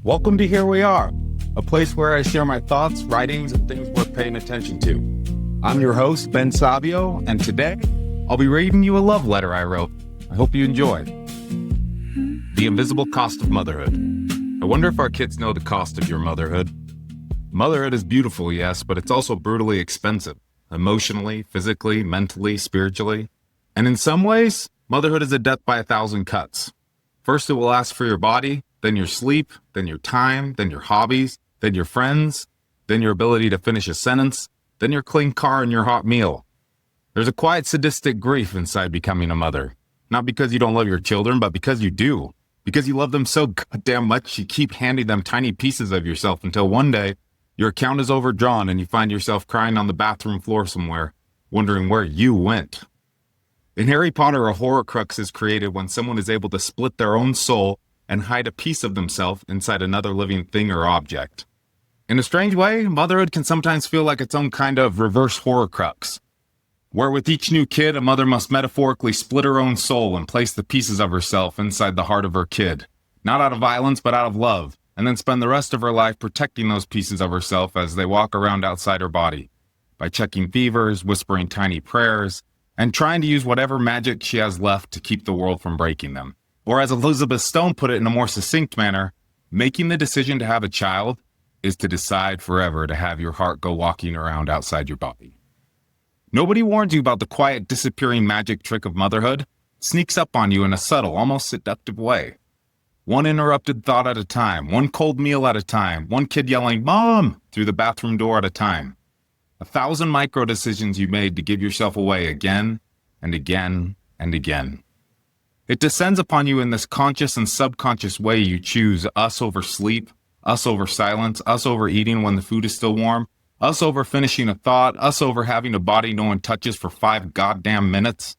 Welcome to Here We Are, a place where I share my thoughts, writings, and things worth paying attention to. I'm your host, Ben Savio, and today I'll be reading you a love letter I wrote. I hope you enjoy. The Invisible Cost of Motherhood. I wonder if our kids know the cost of your motherhood. Motherhood is beautiful, yes, but it's also brutally expensive. Emotionally, physically, mentally, spiritually. And in some ways, motherhood is a death by 1,000 cuts. First, it will ask for your body, then your sleep, then your time, then your hobbies, then your friends, then your ability to finish a sentence, then your clean car and your hot meal. There's a quiet sadistic grief inside becoming a mother. Not because you don't love your children, but because you do. Because you love them so goddamn much, you keep handing them tiny pieces of yourself until one day, your account is overdrawn and you find yourself crying on the bathroom floor somewhere, wondering where you went. In Harry Potter, a Horcrux is created when someone is able to split their own soul and hide a piece of themselves inside another living thing or object. In a strange way, motherhood can sometimes feel like its own kind of reverse Horcrux, where with each new kid, a mother must metaphorically split her own soul and place the pieces of herself inside the heart of her kid, not out of violence but out of love, and then spend the rest of her life protecting those pieces of herself as they walk around outside her body, by checking fevers, whispering tiny prayers, and trying to use whatever magic she has left to keep the world from breaking them. Or as Elizabeth Stone put it in a more succinct manner, making the decision to have a child is to decide forever to have your heart go walking around outside your body. Nobody warns you about the quiet, disappearing magic trick of motherhood. It sneaks up on you in a subtle, almost seductive way. One interrupted thought at a time, one cold meal at a time, one kid yelling, "Mom!" through the bathroom door at a time. 1,000 micro decisions you made to give yourself away again and again and again. It descends upon you in this conscious and subconscious way. You choose us over sleep, us over silence, us over eating when the food is still warm, us over finishing a thought, us over having a body no one touches for 5 goddamn minutes.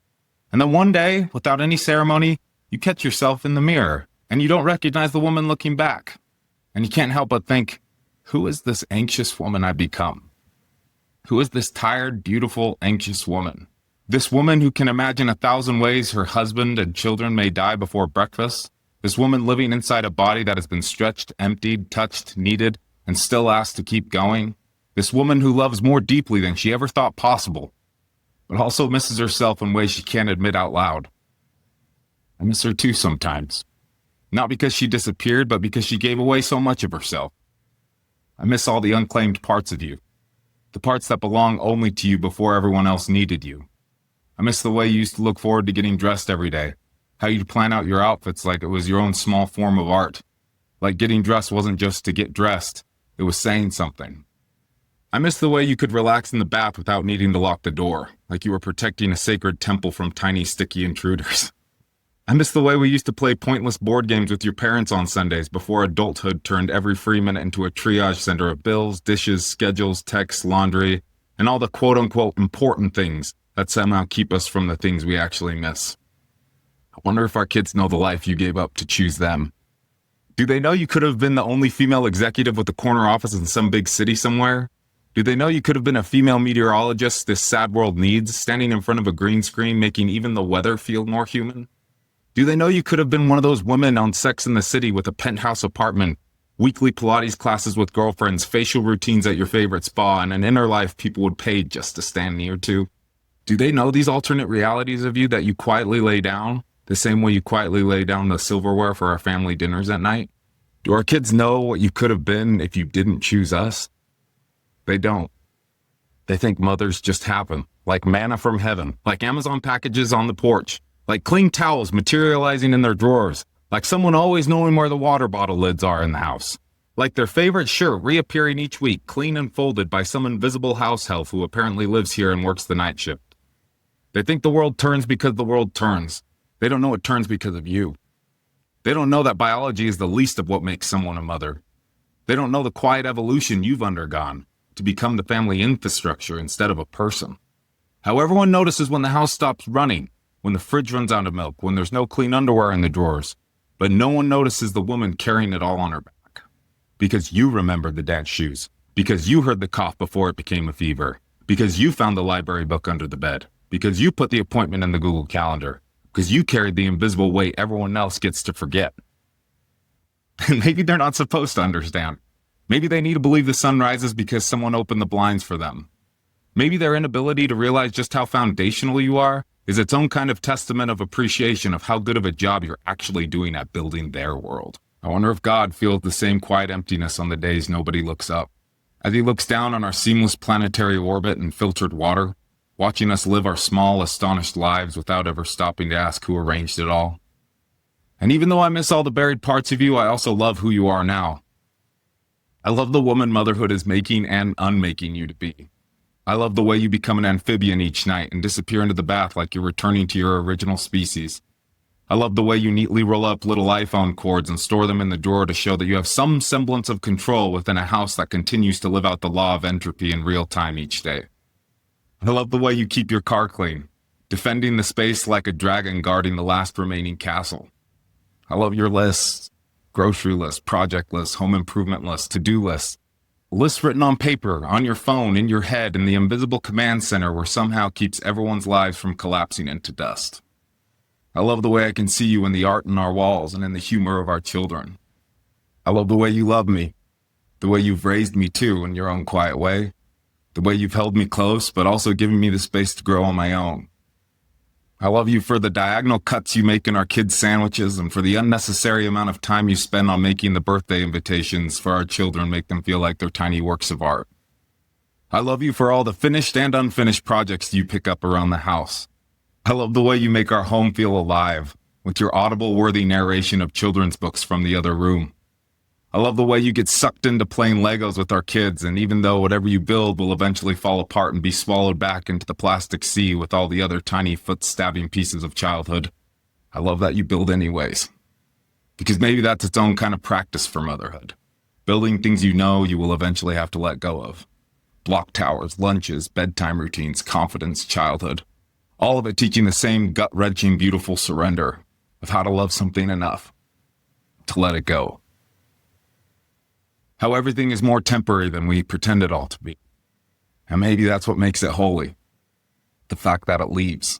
And then one day, without any ceremony, you catch yourself in the mirror, and you don't recognize the woman looking back. And you can't help but think, who is this anxious woman I've become? Who is this tired, beautiful, anxious woman? This woman who can imagine 1,000 ways her husband and children may die before breakfast? This woman living inside a body that has been stretched, emptied, touched, needed, and still asked to keep going? This woman who loves more deeply than she ever thought possible, but also misses herself in ways she can't admit out loud. I miss her too sometimes. Not because she disappeared, but because she gave away so much of herself. I miss all the unclaimed parts of you. The parts that belong only to you before everyone else needed you. I miss the way you used to look forward to getting dressed every day. How you'd plan out your outfits like it was your own small form of art. Like getting dressed wasn't just to get dressed, it was saying something. I miss the way you could relax in the bath without needing to lock the door, like you were protecting a sacred temple from tiny sticky intruders. I miss the way we used to play pointless board games with your parents on Sundays before adulthood turned every free minute into a triage center of bills, dishes, schedules, texts, laundry, and all the quote-unquote important things that somehow keep us from the things we actually miss. I wonder if our kids know the life you gave up to choose them. Do they know you could have been the only female executive with a corner office in some big city somewhere? Do they know you could have been a female meteorologist this sad world needs, standing in front of a green screen making even the weather feel more human? Do they know you could have been one of those women on Sex and the City with a penthouse apartment, weekly Pilates classes with girlfriends, facial routines at your favorite spa, and an inner life people would pay just to stand near to? Do they know these alternate realities of you that you quietly lay down, the same way you quietly lay down the silverware for our family dinners at night? Do our kids know what you could have been if you didn't choose us? They don't. They think mothers just happen, like manna from heaven, like Amazon packages on the porch, like clean towels materializing in their drawers, like someone always knowing where the water bottle lids are in the house, like their favorite shirt reappearing each week, clean and folded by some invisible house elf who apparently lives here and works the night shift. They think the world turns because the world turns. They don't know it turns because of you. They don't know that biology is the least of what makes someone a mother. They don't know the quiet evolution you've undergone to become the family infrastructure instead of a person. How everyone notices when the house stops running, when the fridge runs out of milk, when there's no clean underwear in the drawers, but no one notices the woman carrying it all on her back. Because you remembered the dance shoes, because you heard the cough before it became a fever, because you found the library book under the bed, because you put the appointment in the Google Calendar, because you carried the invisible weight everyone else gets to forget. And maybe they're not supposed to understand. Maybe they need to believe the sun rises because someone opened the blinds for them. Maybe their inability to realize just how foundational you are is its own kind of testament of appreciation of how good of a job you're actually doing at building their world. I wonder if God feels the same quiet emptiness on the days nobody looks up. As he looks down on our seamless planetary orbit and filtered water, watching us live our small, astonished lives without ever stopping to ask who arranged it all. And even though I miss all the buried parts of you, I also love who you are now. I love the woman motherhood is making and unmaking you to be. I love the way you become an amphibian each night and disappear into the bath like you're returning to your original species. I love the way you neatly roll up little iPhone cords and store them in the drawer to show that you have some semblance of control within a house that continues to live out the law of entropy in real time each day. I love the way you keep your car clean, defending the space like a dragon guarding the last remaining castle. I love your lists, grocery lists, project lists, home improvement lists, to-do lists. Lists written on paper, on your phone, in your head, in the invisible command center where somehow keeps everyone's lives from collapsing into dust. I love the way I can see you in the art on our walls and in the humor of our children. I love the way you love me, the way you've raised me too in your own quiet way, the way you've held me close but also given me the space to grow on my own. I love you for the diagonal cuts you make in our kids' sandwiches and for the unnecessary amount of time you spend on making the birthday invitations for our children make them feel like they're tiny works of art. I love you for all the finished and unfinished projects you pick up around the house. I love the way you make our home feel alive with your audible-worthy narration of children's books from the other room. I love the way you get sucked into playing Legos with our kids, and even though whatever you build will eventually fall apart and be swallowed back into the plastic sea with all the other tiny foot-stabbing pieces of childhood, I love that you build anyways. Because maybe that's its own kind of practice for motherhood. Building things you know you will eventually have to let go of. Block towers, lunches, bedtime routines, confidence, childhood. All of it teaching the same gut-wrenching, beautiful surrender of how to love something enough to let it go. How everything is more temporary than we pretend it all to be. And maybe that's what makes it holy. The fact that it leaves.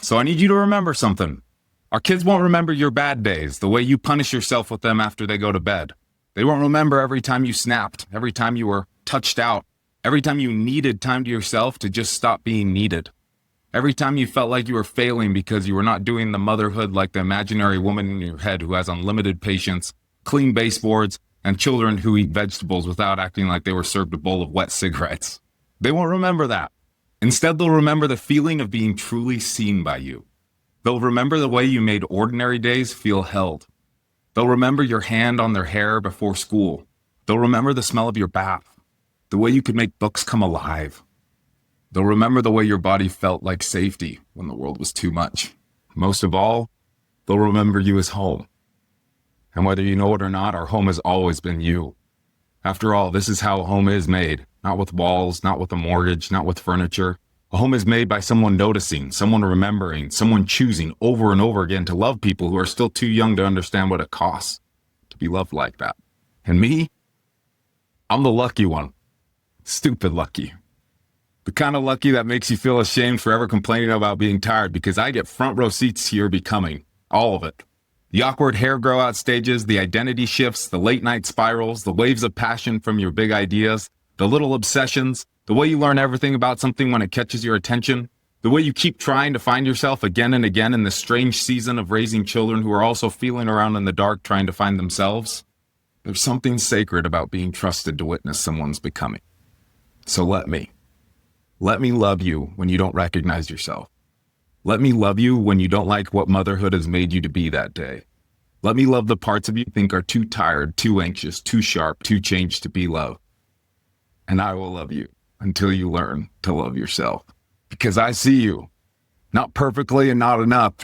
So I need you to remember something. Our kids won't remember your bad days, the way you punish yourself with them after they go to bed. They won't remember every time you snapped, every time you were touched out, every time you needed time to yourself to just stop being needed. Every time you felt like you were failing because you were not doing the motherhood like the imaginary woman in your head who has unlimited patience, clean baseboards, and children who eat vegetables without acting like they were served a bowl of wet cigarettes. They won't remember that. Instead, they'll remember the feeling of being truly seen by you. They'll remember the way you made ordinary days feel held. They'll remember your hand on their hair before school. They'll remember the smell of your bath, the way you could make books come alive. They'll remember the way your body felt like safety when the world was too much. Most of all, they'll remember you as home. And whether you know it or not, our home has always been you. After all, this is how a home is made. Not with walls, not with a mortgage, not with furniture. A home is made by someone noticing, someone remembering, someone choosing over and over again to love people who are still too young to understand what it costs to be loved like that. And me? I'm the lucky one. Stupid lucky. The kind of lucky that makes you feel ashamed for ever complaining about being tired because I get front row seats to your becoming. All of it. The awkward hair grow out stages, the identity shifts, the late night spirals, the waves of passion from your big ideas, the little obsessions, the way you learn everything about something when it catches your attention, the way you keep trying to find yourself again and again in this strange season of raising children who are also feeling around in the dark trying to find themselves. There's something sacred about being trusted to witness someone's becoming. So let me love you when you don't recognize yourself. Let me love you when you don't like what motherhood has made you to be that day. Let me love the parts of you think are too tired, too anxious, too sharp, too changed to be loved. And I will love you until you learn to love yourself. Because I see you. Not perfectly and not enough.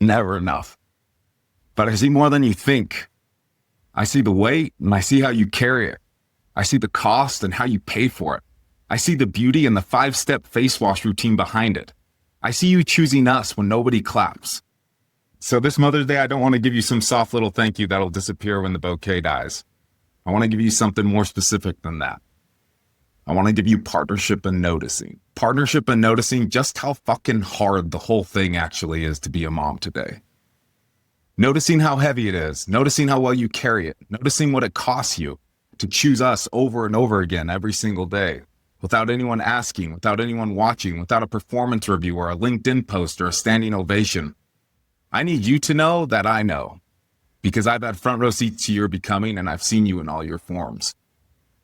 Never enough. But I see more than you think. I see the weight and I see how you carry it. I see the cost and how you pay for it. I see the beauty and the 5-step face wash routine behind it. I see you choosing us when nobody claps. So this Mother's Day, I don't want to give you some soft little thank you that'll disappear when the bouquet dies. I want to give you something more specific than that. I want to give you partnership and noticing. Partnership and noticing just how fucking hard the whole thing actually is to be a mom today. Noticing how heavy it is, noticing how well you carry it, noticing what it costs you to choose us over and over again every single day, without anyone asking, without anyone watching, without a performance review or a LinkedIn post or a standing ovation. I need you to know that I know, because I've had front row seats to your becoming and I've seen you in all your forms.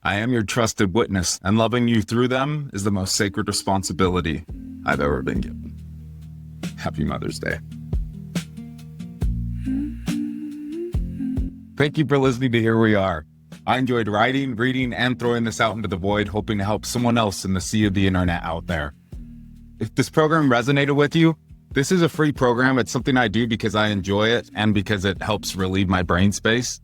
I am your trusted witness, and loving you through them is the most sacred responsibility I've ever been given. Happy Mother's Day. Thank you for listening to Here We Are. I enjoyed writing, reading, and throwing this out into the void, hoping to help someone else in the sea of the internet out there. If this program resonated with you, this is a free program. It's something I do because I enjoy it and because it helps relieve my brain space.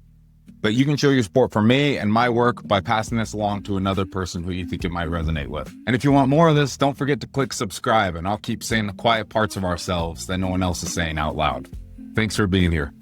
But you can show your support for me and my work by passing this along to another person who you think it might resonate with. And if you want more of this, don't forget to click subscribe, and I'll keep saying the quiet parts of ourselves that no one else is saying out loud. Thanks for being here.